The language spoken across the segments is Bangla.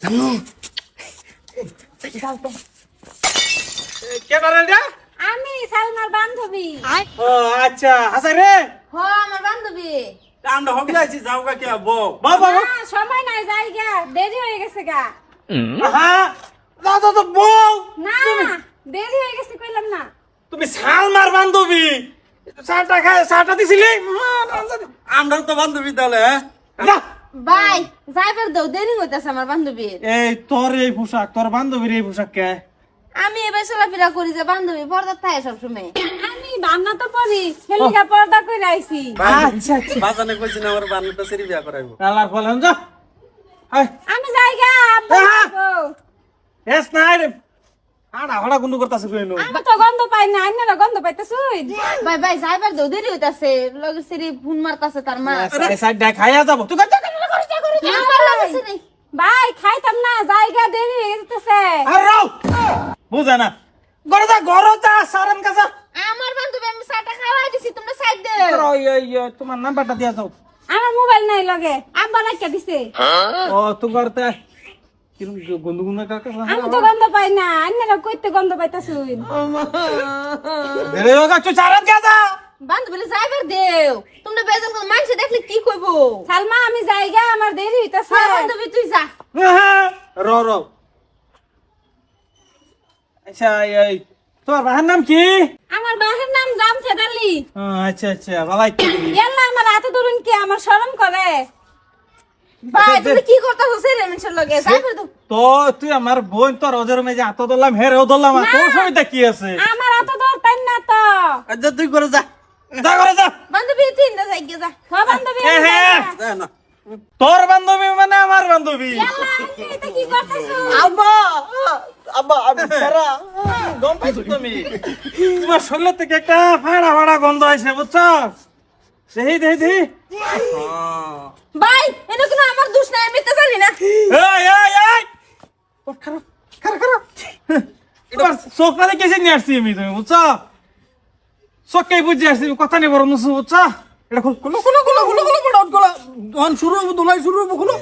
জানো যাও তো। কে বলেন রে? আমি সালমার বান্ধবী। ও আচ্ছা হাসা রে হ আমার বান্ধবী। আমরা হক যাইছি যাও গা কে বউ বাবা না, সময় নাই যাই গা, দেরি হয়ে গেছে গা। হ্যাঁ দাদা তো বউ না দেরি হয়ে গেছে কইলাম না। তুমি সালমার বান্ধবী চাটা খায় চাটা দিছিলি আমরা তো বান্ধবী তাহলে হ্যাঁ ভাই যাইবার দাও, দেরি হইতাছে আমার বান্ধবীর। এই তোর এই পোশাক তোর বান্ধবীর এই পোশাক কে আমি এবার চলাফেরা করি যে বান্ধবী পর্দা থাকে সবসময়। আমি বান্না তো পড়ি, হেলিকা পর্দা করে আইছি। আচ্ছা আচ্ছা বাজানে কইছি না আমার বান্নাটা সেরি বিয়া করাইবো আল্লাহর বলেন যা হাই আমি যাই গা, আব্বা যাবো। এস নাই রে আড়া হড়া গুন্ডু করতাছে কইনো আমি তো গন্ধ পাই না, আইনারা গন্ধ পাইতেছুই। ভাই ভাই যাইবার দাও, দেরি হইতাছে। লগে সেরি ফোন মারতাছে তার মা। এই সাইড ডাই খাইয়া যাব তুই কত আমার লাগছে নাই। ভাই খাইতাম না, জায়গা দেরি হয়ে যেতেছে। আর রাও বুঝা না গড় যা সারান কাজা আমার বান্ধবী আমি চাটা খাওয়াই দিছি, তোমরা সাইড দাও। তোমার নাম্বারটা দিয়া দাও আমার মোবাইল নাই লগে, আব্বা রাখা দিছে। ও তুই করতে কিরম গন্ধ গন্ধ কাকা আমি তো গন্ধ পাই না, আইনারা কইতে গন্ধ পাইতাছুই। রে ওগা তুই সারান কাজা বান্ধবী যাইবার দেও, তোমরা বেজন কোন মানুষ দেখলে কি কইবো? সালমা আমি জায়গা, আমার দেরি হইতাছে। বান্ধবী তুই যা। র র আচ্ছা এই তোর বাহার নাম কি আমার বাহের নাম জামশেদ আলী। আচ্ছা আচ্ছা বালাই ইয়াল্লা আমার হাতে ধরুন কি, আমার শরম করে। ভাই তুমি কি করতেছো সেরে মানুষের লগে? যাইবার দাও। তো তুই আমার বোন তোর ওদের মেজে হাত ধরলাম হেরেও ধরলাম আর তোর সঙ্গে কি আছে আমার হাতে ধরতেন না তো। আচ্ছা তুই করে যা যা করে যা বান্ধবী তুই না যাই যা। হ্যাঁ বান্ধবী এ আমি হে। যাই না। যা না তোর বান্ধবী মানে আমার বান্ধবী ইয়াল্লা আপনি এটা কি করতেছো? আব্বা আব্বা আমি সারা গম পাইছো তুমি তোমার শরীর থেকে একটা ফাড়া ফাড়া গন্ধ আছে বুঝছো সেই দেহি দেহি ভাই এটা কোনো আমার দোষ নাই, আমি তো জানি না। এই এই এই ও খারাপ খারাপ খারাপ তোমার চোখ মানে কেসে নিয়ে আসছি আমি তুমি বুঝছো চোখকে বুঝে আসছি কথা নেই বড় মুসু বুঝছো এটা খুল কুলো কুলো কুলো কুলো কুলো কুলো কুলো দোন শুরু হবো দোলাই শুরু হবো কুলো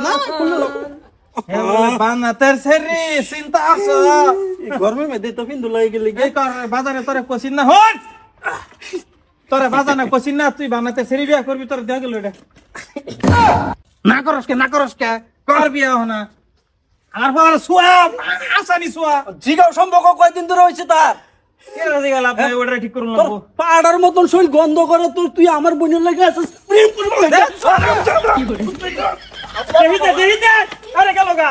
না কুলো বানাতের সেরি চিন্তা আছে গরমে মেদে তো পিন দোলাই গেলি এই কর বাজারে তোরে কোচিন না হন তোরে বাজারে কোচিন না তুই বানাতে সেরি বিয়া করবি তোর দেয়া গেল এটা না করস কে কর বিয়া হনা আর পর সুয়া আসানি সুয়া জিগাও সম্পর্ক কয়দিন ধরে হইছে তার কে রাজি গেল আপনি ওটা ঠিক করুন তোর লাগবো পাড়ার মতন শরীর গন্ধ করে তুই আমার বোনের লাগে আসিস প্রেম করবো দেহিতে আরে গেল গা